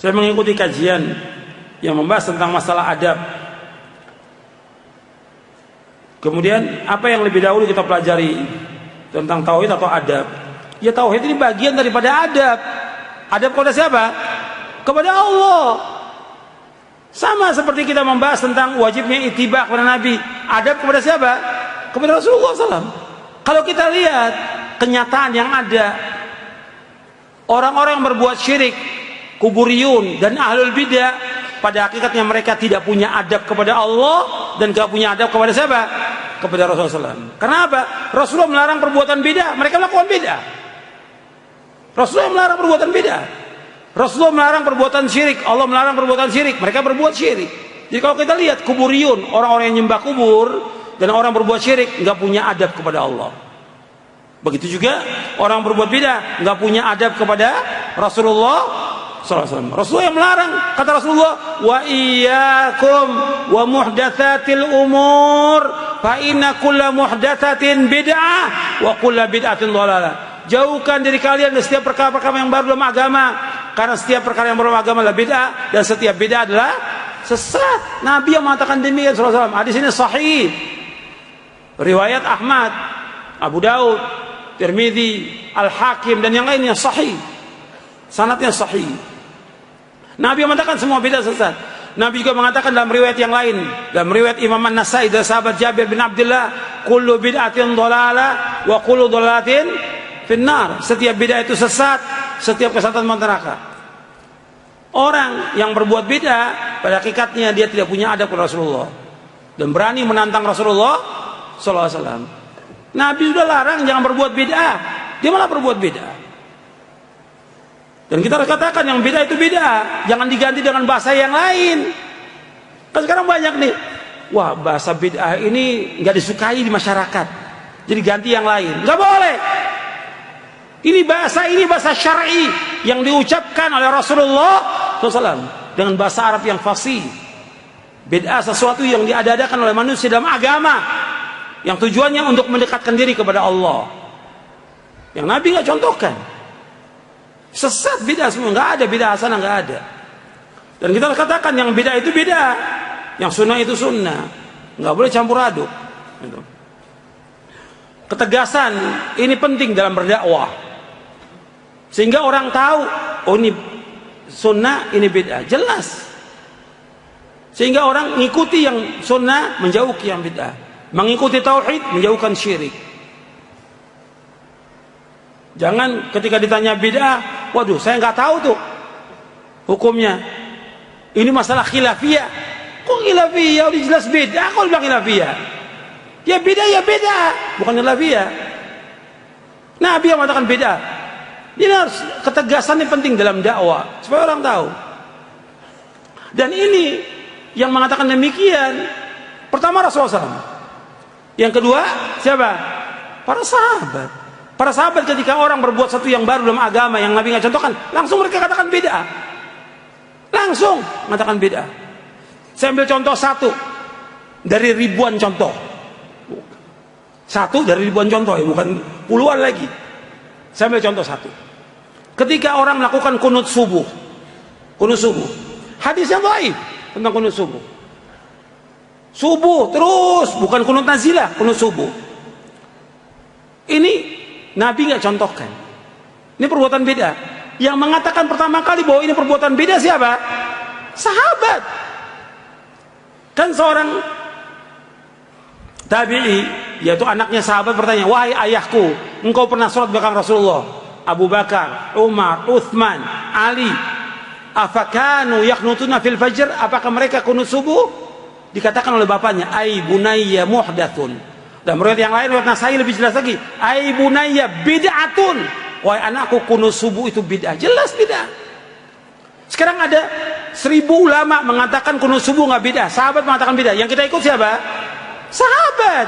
Saya mengikuti kajian yang membahas tentang masalah adab. Kemudian apa yang lebih dahulu kita pelajari tentang tauhid atau adab? Ya tauhid ini bagian daripada adab. Adab kepada siapa? Kepada Allah. Sama seperti kita membahas tentang wajibnya ittiba kepada Nabi. Adab kepada siapa? Kepada Rasulullah SAW. Kalau kita lihat kenyataan yang ada, orang-orang yang berbuat syirik, kuburiyun dan ahlul bidah, pada hakikatnya mereka tidak punya adab kepada Allah dan tidak punya adab kepada siapa? Kepada Rasulullah SAW. Kenapa? Rasulullah melarang perbuatan bidah, mereka melakukan bidah. Rasulullah melarang perbuatan bidah. Rasulullah melarang perbuatan syirik, Allah melarang perbuatan syirik, mereka berbuat syirik. Jadi kalau kita lihat kuburiyun, orang-orang yang nyembah kubur dan orang berbuat syirik, nggak punya adab kepada Allah. Begitu juga orang berbuat bidah, nggak punya adab kepada Rasulullah SAW. Rasulullah yang melarang, kata Rasulullah, wa iyyakum wa muhdatsatil umur fa inna kulla muhdatsatin bid'ah wa kulla bid'atin dhalalah. Jauhkan diri kalian dari setiap perkara-perkara yang baru dalam agama, karena setiap perkara yang baru dalam agama adalah bid'ah dan setiap bid'ah adalah sesat. Nabi yang mengatakan demikian sallallahu alaihi wasallam. Hadis ini sahih. Riwayat Ahmad, Abu Daud, Tirmidzi, Al-Hakim dan yang lainnya sahih. Sanadnya sahih. Nabi yang mengatakan semua bid'ah sesat. Nabi juga mengatakan dalam riwayat yang lain, dalam riwayat Imam An-Nasai dari sahabat Jabir bin Abdullah, kullu bid'atin dhalalah wa kullu dhalalatin finnar. Setiap bid'ah itu sesat, setiap kesesatan masuk neraka. Orang yang berbuat bid'ah pada hakikatnya dia tidak punya adab kepada Rasulullah dan berani menantang Rasulullah sallallahu alaihi wasallam. Nabi sudah larang jangan berbuat bid'ah, dia malah berbuat bid'ah. Dan kita harus katakan yang bid'ah itu bid'ah, jangan diganti dengan bahasa yang lain. Kan sekarang banyak nih, wah bahasa bid'ah ini nggak disukai di masyarakat, jadi ganti yang lain. Nggak boleh. Ini bahasa syar'i yang diucapkan oleh Rasulullah SAW dengan bahasa Arab yang fasih. Bid'ah sesuatu yang diada-adakan oleh manusia dalam agama, yang tujuannya untuk mendekatkan diri kepada Allah, yang Nabi nggak contohkan. Sesat bid'ah semua, nggak ada bid'ah hasanah, nggak ada. Dan kita katakan yang bid'ah itu bid'ah, yang sunnah itu sunnah, nggak boleh campur aduk. Ketegasan ini penting dalam berdakwah, sehingga orang tahu, oh ini sunnah, ini bid'ah, jelas. Sehingga orang mengikuti yang sunnah, menjauhi yang bid'ah, mengikuti tauhid, menjauhkan syirik. Jangan ketika ditanya bid'ah, waduh saya nggak tahu tuh hukumnya. Ini masalah khilafiyah. Kok khilafiyah? Udah jelas bid'ah, kok bilang khilafiyah? Ya bid'ah, bukan khilafiyah. Nabi yang mengatakan bid'ah. Ini harus ketegasan, ini penting dalam dakwah supaya orang tahu. Dan ini yang mengatakan demikian, pertama Rasulullah SAW. Yang kedua siapa? Para sahabat. Para sahabat ketika orang berbuat satu yang baru dalam agama yang Nabi nggak contohkan, langsung mereka katakan bid'ah. Langsung mengatakan bid'ah. Saya ambil contoh satu dari ribuan contoh. Satu dari ribuan contoh ya, bukan puluhan lagi. Saya ambil contoh satu. Ketika orang melakukan kunut subuh. Kunut subuh. Hadis yang dhaif tentang kunut subuh. Subuh terus, bukan kunut nazilah, kunut subuh. Ini Nabi nggak contohkan. Ini perbuatan bid'ah. Yang mengatakan pertama kali bahwa ini perbuatan bid'ah siapa? Sahabat. Kan seorang tabi'i, yaitu anaknya sahabat, bertanya, wahai ayahku, engkau pernah sholat belakang Rasulullah? Abu Bakar, Umar, Uthman, Ali, afakanu yaknutuna fil fajr? Apakah mereka kunut subuh? Dikatakan oleh bapaknya, ai bunayya muhdatsun. Dan riwayat yang lain, riwayat Nasai lebih jelas lagi, ai bunayya bid'atun. Wahai anakku, kunut subuh itu bid'ah. Jelas bid'ah. Sekarang ada 1000 ulama mengatakan kunut subuh nggak bid'ah. Sahabat mengatakan bid'ah. Yang kita ikut siapa? Sahabat.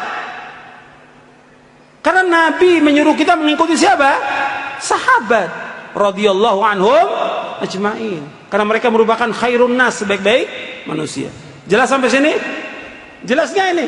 Karena Nabi menyuruh kita mengikuti siapa? Sahabat radhiyallahu anhum ajma'in. Karena mereka merupakan khairun nas, sebaik-baik manusia. Jelas sampai sini? Jelasnya ini.